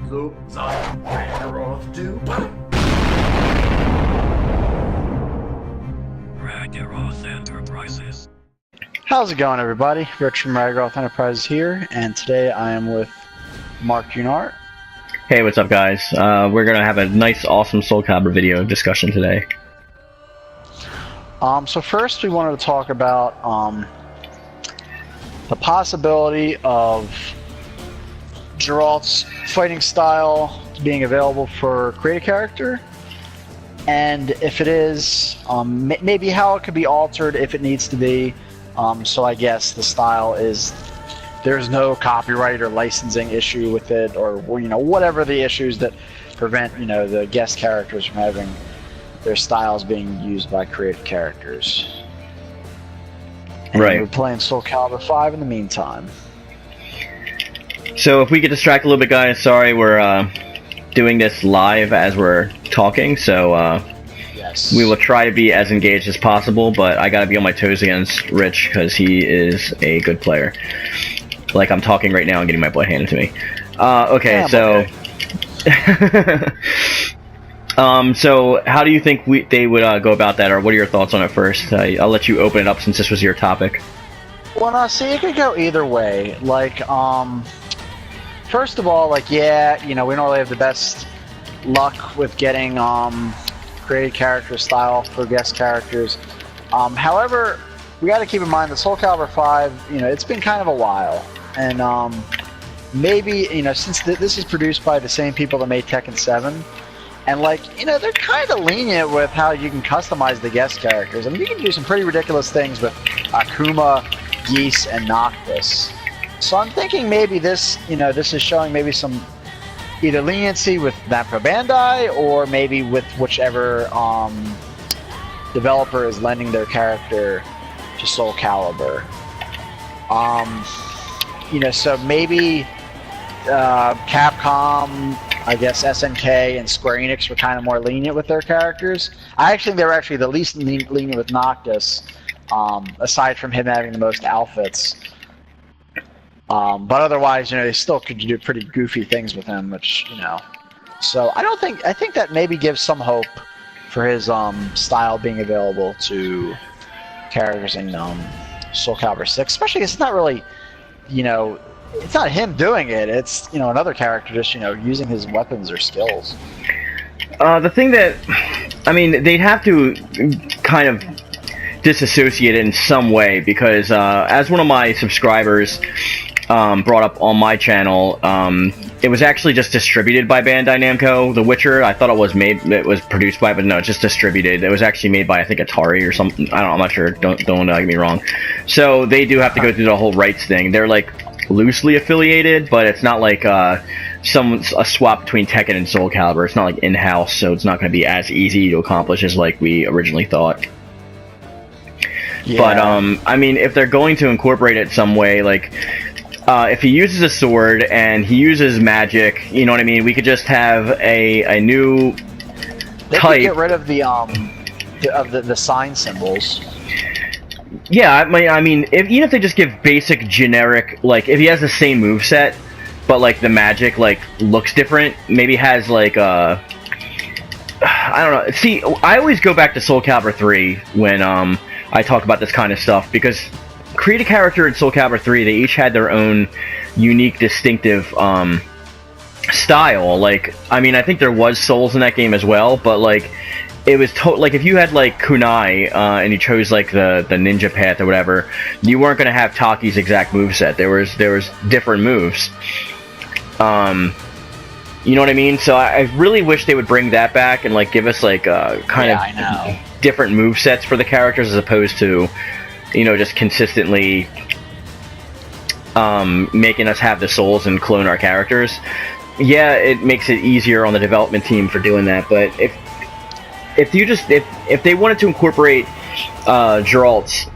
So, Ragiroth do. Ragiroth Enterprises. How's it going, everybody? Rich from Ragiroth Enterprises here, and today I am with Mark Yoon Art. Hey, what's up, guys? We're gonna have a nice, awesome Soul Calibur video discussion today. So first we wanted to talk about the possibility of Geralt's fighting style being available for create a character, and if it is, maybe how it could be altered if it needs to be. So I guess the style is there's no copyright or licensing issue with it, or whatever the issues that prevent the guest characters from having their styles being used by creative characters. And right. We're playing Soul Calibur 5 in the meantime. So if we get distracted a little bit, guys, sorry, we're doing this live as we're talking, so Yes. we will try to be as engaged as possible, but I gotta be on my toes against Rich, because he is a good player. Like, I'm talking right now and getting my butt handed to me. Okay, Yeah, so... okay. So how do you think they would go about that, or what are your thoughts on it first? I'll let you open it up since this was your topic. Well, no, see, it could go either way. Like, first of all, like, yeah, we don't really have the best luck with getting created character style for guest characters. However, we got to keep in mind that Soul Calibur 5, it's been kind of a while, and maybe since this is produced by the same people that made Tekken 7, and they're kind of lenient with how you can customize the guest characters. I mean, you can do some pretty ridiculous things with Akuma, Geese, and Noctis. So I'm thinking maybe this is showing maybe some either leniency with Namco Bandai, or maybe with whichever developer is lending their character to Soul Calibur. So maybe Capcom, I guess SNK and Square Enix were kind of more lenient with their characters. I actually think they were actually the least lenient with Noctis, aside from him having the most outfits. But otherwise, they still could do pretty goofy things with him, which, So I think that maybe gives some hope for his style being available to characters in Soul Calibur 6, especially 'cause it's not really, it's not him doing it. It's another character just using his weapons or skills. The thing that, I mean, they'd have to kind of disassociate it in some way, because as one of my subscribers brought up on my channel, it was actually just distributed by Bandai Namco. The Witcher, I thought it was produced by, but no, it's just distributed. It was actually made by, I think, Atari or something. I'm not sure. Don't get me wrong. So they do have to go through the whole rights thing. They're like loosely affiliated, but it's not like a swap between Tekken and Soul Calibur. It's not like in-house, so it's not going to be as easy to accomplish as like we originally thought. Yeah. But I mean, if they're going to incorporate it some way, like if he uses a sword and he uses magic, you know what I mean, we could just have a new They type. could get rid of the sign symbols. Yeah, I mean, even if they just give basic generic, like if he has the same moveset, but like the magic looks different, maybe has like I don't know. See, I always go back to Soul Calibur 3 when I talk about this kind of stuff, because create a character in Soul Calibur 3, they each had their own unique, distinctive style. Like, I mean, I think there was souls in that game as well, but like it was like if you had like Kunai and you chose like the ninja path or whatever, you weren't gonna have Taki's exact moveset. There was different moves. You know what I mean? So I really wish they would bring that back and like give us like kind of different movesets for the characters, as opposed to just consistently making us have the souls and clone our characters. Yeah, it makes it easier on the development team for doing that, but if they wanted to incorporate Geralt's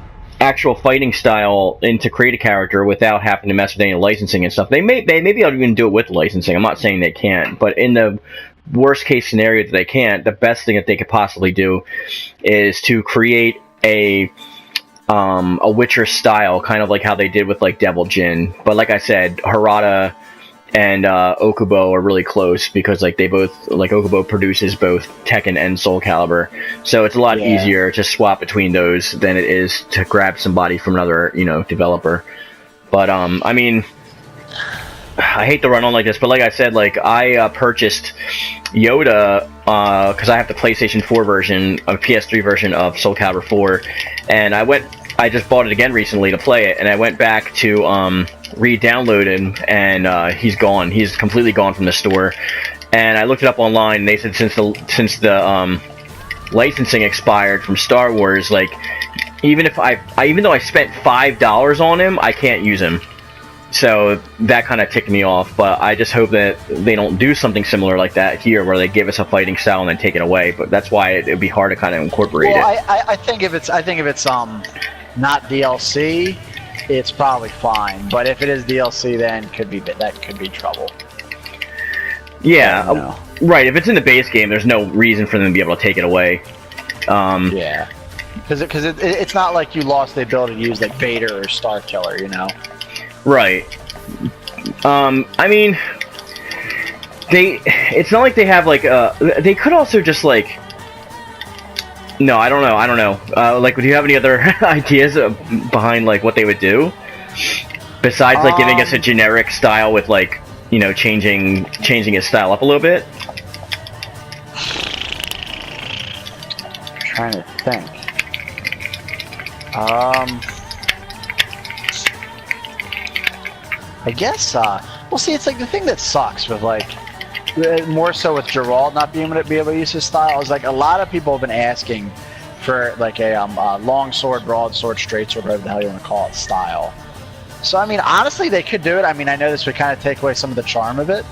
actual fighting style into create a character without having to mess with any licensing and stuff, they maybe I'll even do it with licensing. I'm not saying they can't, but in the worst case scenario that they can't, the best thing that they could possibly do is to create a Witcher style, kind of like how they did with like Devil Jin. But like I said, Harada and Okubo are really close because like they both Okubo produces both Tekken and Soul Calibur, so it's a lot easier to swap between those than it is to grab somebody from another developer. But I mean, I hate to run on like this, but like I said, like I purchased Yoda because I have the PlayStation 4 version, a PS3 version of Soul Calibur 4, and I just bought it again recently to play it, and I went back to re-download him, and he's gone. He's completely gone from the store. And I looked it up online, and they said since the licensing expired from Star Wars, like even though I spent $5 on him, I can't use him. So that kind of ticked me off. But I just hope that they don't do something similar like that here, where they give us a fighting style and then take it away. But that's why it'd be hard to kind of incorporate it. I think if it's not DLC, it's probably fine. But if it is DLC, then that could be trouble. Yeah, right. If it's in the base game, there's no reason for them to be able to take it away. Yeah, because it's not like you lost the ability to use like Vader or Star Killer, Right. I mean, it's not like they have like they could also just like. No, I don't know. Like, do you have any other ideas behind like what they would do besides like giving us a generic style with like changing his style up a little bit? I'm trying to think. I guess. Well, see, it's like the thing that sucks with like. More so with Geralt not being able to use his style is like a lot of people have been asking for like a long sword, broadsword, straight sword, whatever the hell you want to call it, style. So I mean, honestly, they could do it. I mean, I know this would kind of take away some of the charm of it,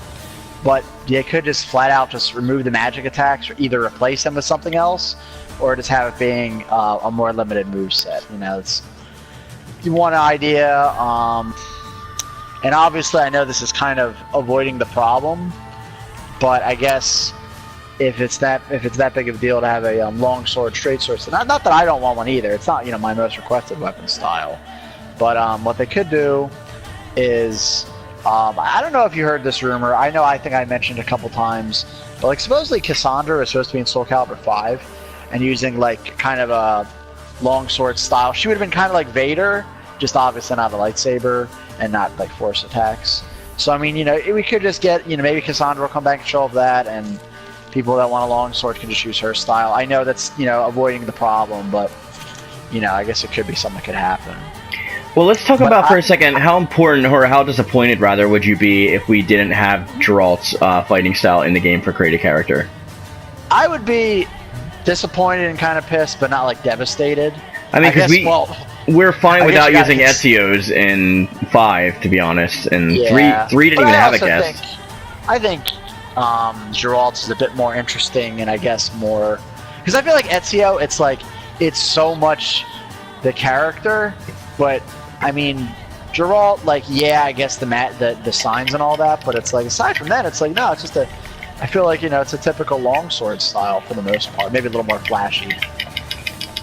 but they could just flat out just remove the magic attacks, or either replace them with something else, or just have it being a more limited moveset. It's one idea. And obviously, I know this is kind of avoiding the problem. But I guess if it's that big of a deal to have a long sword, straight sword, so not that I don't want one either. It's not my most requested weapon style. But what they could do is I don't know if you heard this rumor. I think I mentioned a couple times, but like supposedly Cassandra is supposed to be in Soul Calibur 5 and using like kind of a long sword style. She would have been kind of like Vader, just obviously not a lightsaber and not like force attacks. So I mean, we could just get, maybe Cassandra will come back and show up that, and people that want a long sword can just use her style. I know that's, avoiding the problem, but, I guess it could be something that could happen. Well, let's talk about for a second how important, or how disappointed rather, would you be if we didn't have Geralt's fighting style in the game for created character? I would be disappointed and kind of pissed, but not like devastated. I mean, because we're fine without using Ezio's in 5, to be honest, and 3 didn't even have a guest. I think Geralt's is a bit more interesting, and I guess more because I feel like Ezio, it's so much the character, but I mean Geralt, I guess the signs and all that, but it's like aside from that, it's like no, it's just I feel like it's a typical longsword style for the most part, maybe a little more flashy.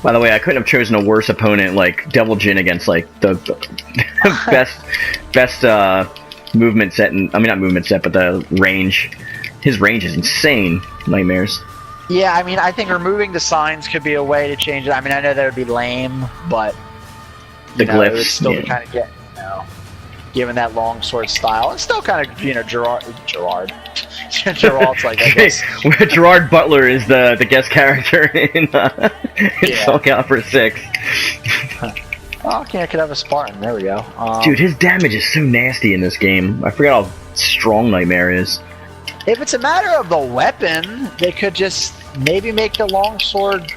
By the way, I couldn't have chosen a worse opponent, like Devil Jin against like the best movement set, not movement set, but the range. His range is insane. Nightmares. Yeah, I mean, I think removing the signs could be a way to change it. I mean, I know that would be lame, but the glyphs, it would still kind of get, given that long sword style, it's still kind of, Geralt. Geralt's like, I guess. Gerard Butler is the guest character in Soul Calibur 6. Oh, okay, I could have a Spartan. There we go. Dude, his damage is so nasty in this game. I forgot how strong Nightmare is. If it's a matter of the weapon, they could just maybe make the long sword,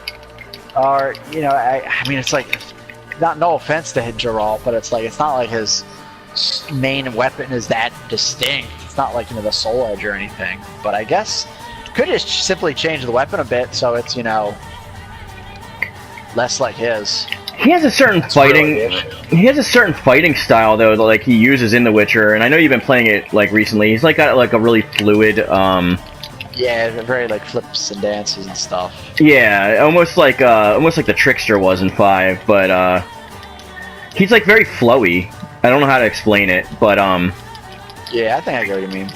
or I mean, it's like, no offense to Geralt, but it's not like his main weapon is that distinct. It's not like the Soul Edge or anything. But I guess could just simply change the weapon a bit so it's less like his. He has a certain fighting style though that like he uses in The Witcher, and I know you've been playing it like recently. He's like got like a really fluid yeah, very like flips and dances and stuff. Yeah, almost like the Trickster was in 5, but he's like very flowy. I don't know how to explain it, but Yeah, I think I get what you mean.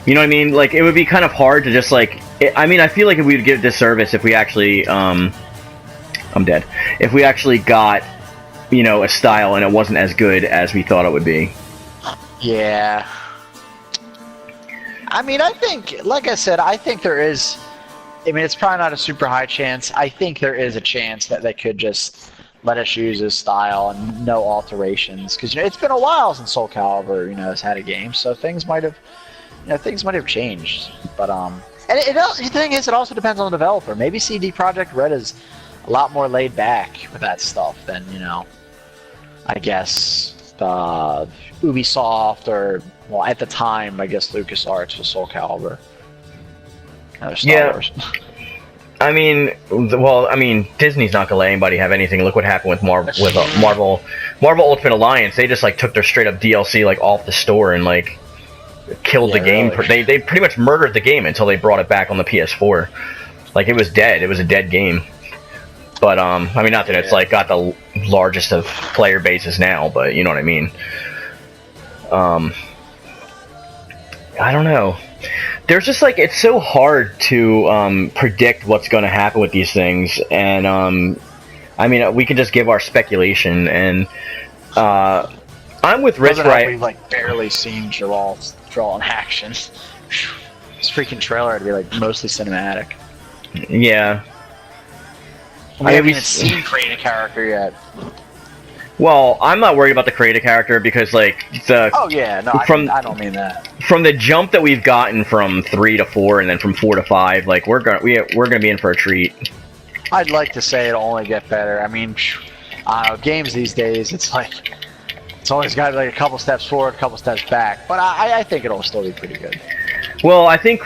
You know what I mean? Like, it would be kind of hard to just, like... I mean, I feel like if we would give disservice if we actually, I'm dead. If we actually got, you know, a style and it wasn't as good as we thought it would be. Yeah. I mean, I think, like I said, I think there is... I mean, it's probably not a super high chance. I think there is a chance that they could just let us use his style and no alterations. Because, you know, it's been a while since Soul Calibur, you know, has had a game, so things might have... You know, things might have changed, but and the thing is, it also depends on the developer. Maybe CD Projekt Red is a lot more laid back with that stuff than, you know, I guess Ubisoft or, well, at the time, I guess LucasArts was Soul Calibur. Star Wars. I mean, well, I mean, Disney's not gonna let anybody have anything. Look what happened with Marvel Ultimate Alliance. They just like took their straight up DLC like off the store and like killed the game. Really. They pretty much murdered the game until they brought it back on the PS4. Like, it was dead. It was a dead game. But I mean, not that it's like got the largest of player bases now, but you know what I mean. I don't know. There's just like, it's so hard to predict what's going to happen with these things, and I mean, we can just give our speculation, and I'm with Rich. Right? We've like barely seen Geralt in action. This freaking trailer had to be like mostly cinematic. Yeah. We haven't even seen create a character yet. Well, I'm not worried about the create a character because, like, the... Oh, yeah, no, I don't mean that. From the jump that we've gotten from 3 to 4 and then from 4 to 5, like, we're gonna be in for a treat. I'd like to say it'll only get better. I mean, games these days, it's like... It's always got like a couple steps forward, a couple steps back. But I think it'll still be pretty good. Well, I think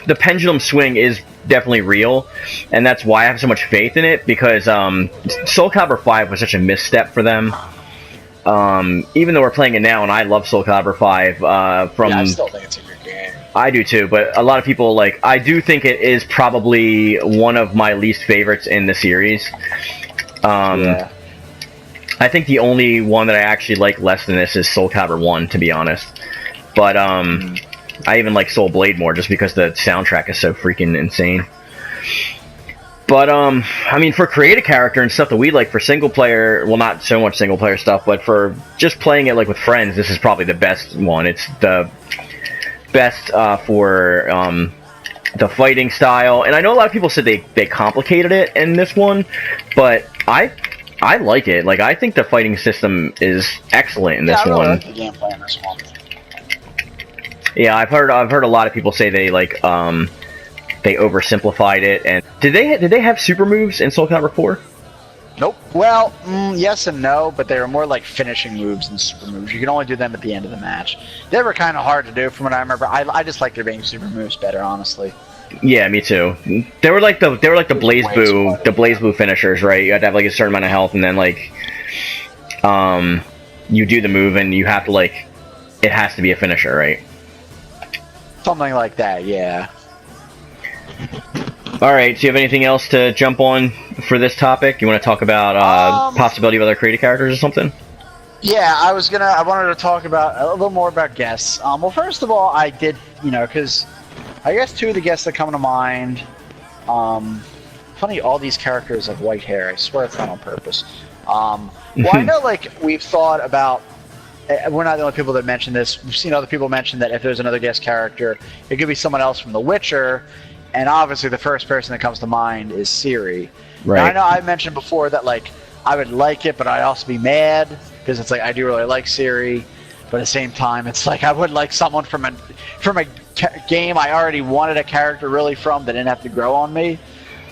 the pendulum swing is definitely real, and that's why I have so much faith in it, because Soul Calibur 5 was such a misstep for them. Even though we're playing it now, and I love Soul Calibur 5, yeah, I still think it's a good game. I do too, but a lot of people, like, I do think it is probably one of my least favorites in the series. Yeah. I think the only one that I actually like less than this is Soul Calibur 1, to be honest. But, I even like Soul Blade more, just because the soundtrack is so freaking insane. But, I mean, for create a character and stuff that we like for single player, well, not so much single player stuff, but for just playing it, like, with friends, this is probably the best one. It's the best, for, the fighting style. And I know a lot of people said they complicated it in this one, but I like it. Like, I think the fighting system is excellent in this one. I like the gameplay in this one. Yeah, I've heard a lot of people say they like they oversimplified it. And did they have super moves in Soul Calibur 4? Nope. Well, yes and no, but they were more like finishing moves than super moves. You can only do them at the end of the match. They were kind of hard to do, from what I remember. I just like there being super moves better, honestly. Yeah, me too. They were like the BlazBlue finishers, right? You had to have like a certain amount of health, and then like you do the move, and you have to like it has to be a finisher, right? Something like that, yeah. All right. So you have anything else to jump on for this topic? You want to talk about possibility of other creative characters or something? Yeah, I wanted to talk about a little more about guests. Well, first of all, I did, you know, because I guess two of the guests that come to mind. Funny, all these characters have white hair. I swear it's not on purpose. Well, I know, like, we've thought about. We're not the only people that mention this. We've seen other people mention that if there's another guest character, it could be someone else from The Witcher. And obviously, the first person that comes to mind is Ciri. Right. Now, I know I mentioned before that, like, I would like it, but I'd also be mad because it's like I do really like Ciri, but at the same time, it's like I would like someone from a game I already wanted a character really from that didn't have to grow on me.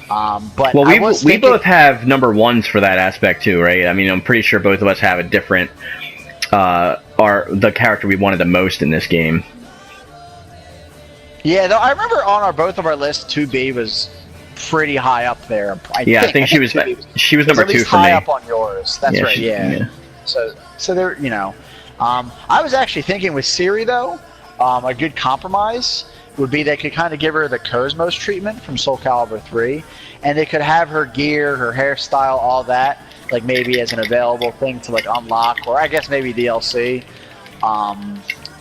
But well, we both have number ones for that aspect too, right? I mean, I'm pretty sure both of us have a different the character we wanted the most in this game. Yeah, though I remember on both of our lists, 2B was pretty high up there. I think she was number 2 for me. High up on yours. That's right. Yeah. So there, you know, I was actually thinking with Ciri though, a good compromise would be they could kind of give her the Cosmos treatment from Soul Calibur 3, and they could have her gear, her hairstyle, all that, like maybe as an available thing to like unlock, or I guess maybe DLC.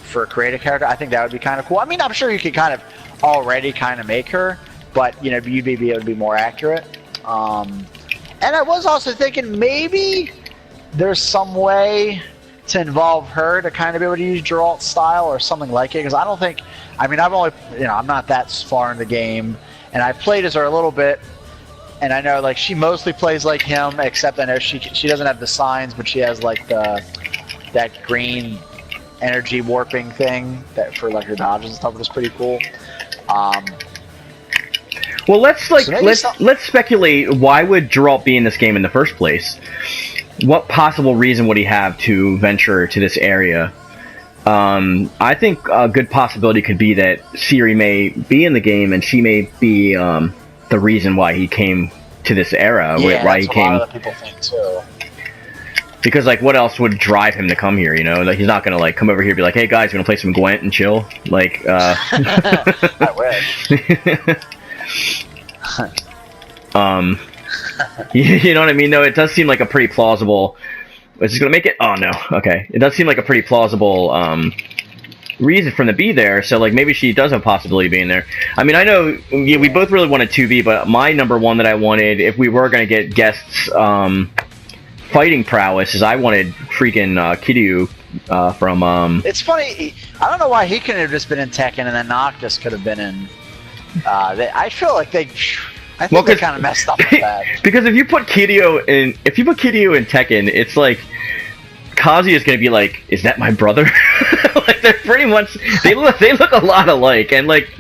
for a creative character. I think that would be kind of cool. I mean, I'm sure you could kind of already kind of make her, but you know, you'd be able to be more accurate. And I was also thinking maybe there's some way to involve her to kind of be able to use Geralt's style or something like it, because I don't think, I mean, I've only, you know, I'm not that far in the game, and I played as her a little bit, and I know like she mostly plays like him, except I know she doesn't have the signs, but she has like that green energy warping thing that for like her dodges and stuff, which is pretty cool. Well, let's speculate. Why would Geralt be in this game in the first place? What possible reason would he have to venture to this area? I think a good possibility could be that Ciri may be in the game, and she may be the reason why he came to this era. Yeah, why that's he came. A lot of people think too. Because like, what else would drive him to come here? You know, like he's not gonna like come over here and be like, "Hey guys, you wanna play some Gwent and chill?" Like, I wish. You know what I mean? No, it does seem like a pretty plausible. Is this gonna make it? Oh no. Okay, it does seem like a pretty plausible reason for him to be there. So like maybe she does have a possibility of being there. I mean, I know we both really wanted 2B, but my number one that I wanted, if we were gonna get guests fighting prowess, is I wanted freaking Kiryu from. It's funny. I don't know why he couldn't have just been in Tekken, and then Noctis could have been in. I feel like they. I think they kind of messed up with that. Because if you put Kiryu in Tekken, it's like Kazuya is gonna be like, "Is that my brother?" Like they're pretty much they look a lot alike, and like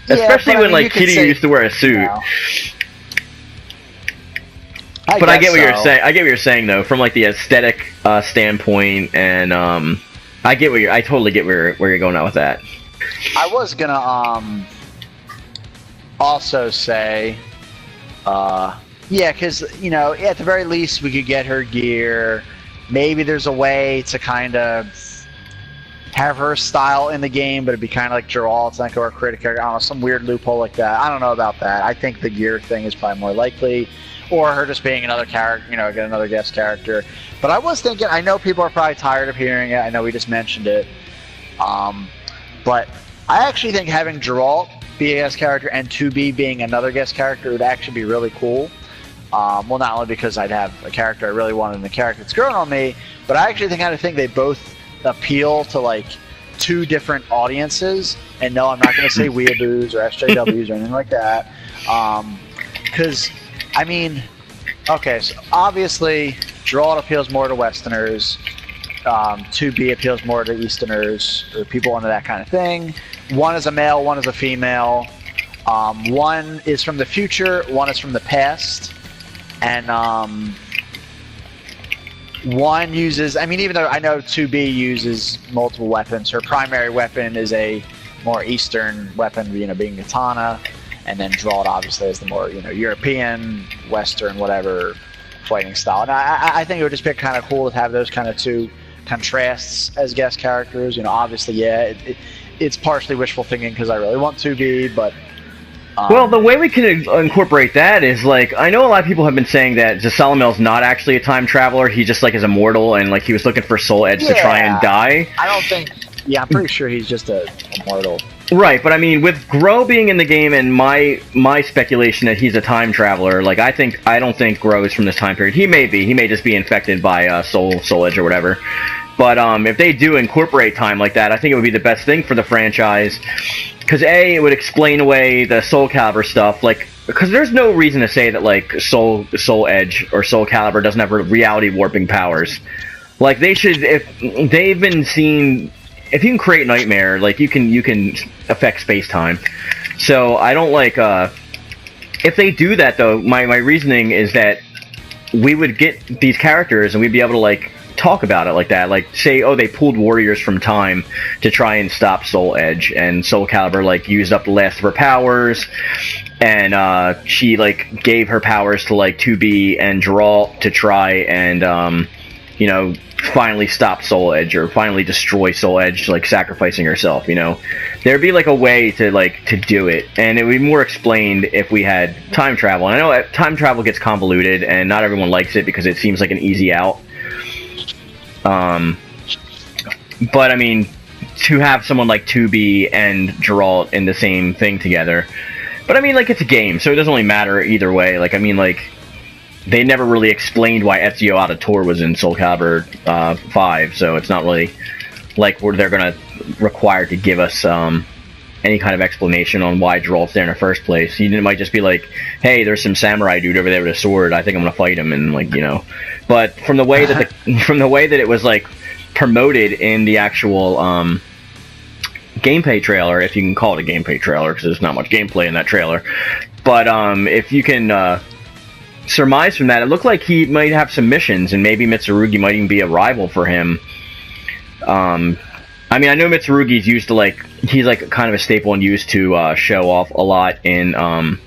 especially when like Kiryu used to wear a suit. You know, but I get what you're saying. I get what you're saying though, from like the aesthetic standpoint, and I totally get where you're going out with that. I was gonna also say, yeah, because you know, at the very least, we could get her gear. Maybe there's a way to kind of have her style in the game, but it'd be kind of like Geralt, like, or a creative character. I don't know, some weird loophole like that. I don't know about that. I think the gear thing is probably more likely, or her just being another character, you know, get another guest character. But I was thinking, I know people are probably tired of hearing it. I know we just mentioned it, but I actually think having Geralt be a guest character and 2B being another guest character would actually be really cool. Well, not only because I'd have a character I really wanted and a character that's growing on me, but I actually think they both appeal to like two different audiences. And no, I'm not going to say weeaboos or SJWs or anything like that. Because, I mean, okay, so obviously Geralt appeals more to Westerners. 2B appeals more to Easterners, or people into that kind of thing. One is a male, one is a female. One is from the future, one is from the past. And one uses, I mean, even though I know 2B uses multiple weapons, her primary weapon is a more Eastern weapon, you know, being katana. And then Geralt obviously is the more, you know, European, Western, whatever fighting style. And I think it would just be kind of cool to have those kind of two contrasts as guest characters. You know, obviously, yeah, it's partially wishful thinking because I really want 2B, but well, the way we can incorporate that is like, I know a lot of people have been saying that Zasalamel's not actually a time traveler. He just like is immortal, and like he was looking for Soul Edge to try and die. I don't think. Yeah, I'm pretty sure he's just a immortal. Right, but I mean, with Gro being in the game and my speculation that he's a time traveler, like I don't think Gro is from this time period. He may be. He may just be infected by Soul Edge or whatever. But if they do incorporate time like that, I think it would be the best thing for the franchise. Because A, it would explain away the Soul Calibur stuff, like, because there's no reason to say that like Soul Edge or Soul Calibur doesn't have reality warping powers. Like they should, if they've been seen, if you can create Nightmare, like you can affect space time. So I don't like. If they do that though, my reasoning is that we would get these characters and we'd be able to like talk about it like that, like say, oh, they pulled warriors from time to try and stop Soul Edge, and Soul Calibur like used up the last of her powers, and she like gave her powers to like 2B and Geralt to try and you know, finally stop Soul Edge or finally destroy Soul Edge, like sacrificing herself. You know, there'd be like a way to do it, and it would be more explained if we had time travel. And I know time travel gets convoluted and not everyone likes it because it seems like an easy out. But I mean, to have someone like 2B and Geralt in the same thing together. But I mean, like, it's a game, so it doesn't really matter either way. Like, I mean, like, they never really explained why Ezio Auditore was in Soul Calibur 5, so it's not really like they're gonna require to give us any kind of explanation on why Geralt's there in the first place. It might just be like, hey, there's some samurai dude over there with a sword. I think I'm gonna fight him, and like, you know. But from the way that from the way that it was like promoted in the actual gameplay trailer, if you can call it a gameplay trailer, because there's not much gameplay in that trailer. But if you can surmise from that, it looked like he might have some missions, and maybe Mitsurugi might even be a rival for him. I mean, I know Mitsurugi's used to, like, he's like kind of a staple and used to show off a lot in a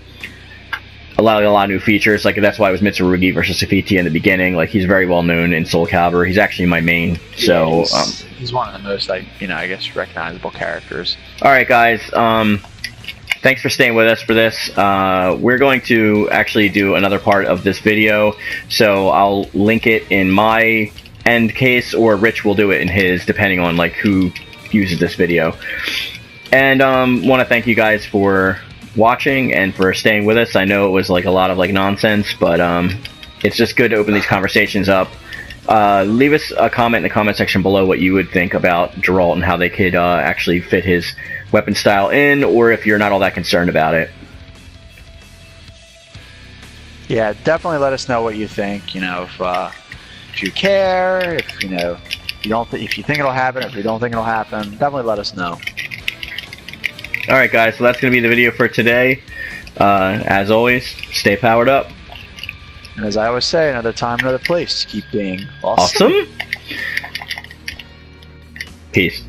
lot of new features. Like, that's why it was Mitsurugi versus Safiti in the beginning. Like, he's very well known in Soul Calibur. He's actually my main. So he's one of the most, like, you know, I guess recognizable characters. All right, guys. Thanks for staying with us for this. We're going to actually do another part of this video, so I'll link it in my end case, or Rich will do it in his, depending on like who uses this video. And want to thank you guys for watching and for staying with us. I know it was like a lot of like nonsense, but it's just good to open these conversations up. Leave us a comment in the comment section below what you would think about Geralt and how they could actually fit his weapon style in, or if you're not all that concerned about it. Yeah, definitely let us know what you think. You know, if you care, if you know, you don't, if you think it'll happen, if you don't think it'll happen, definitely let us know. All right, guys. So that's gonna be the video for today. As always, stay powered up. And as I always say, another time, another place. Keep being awesome. Peace.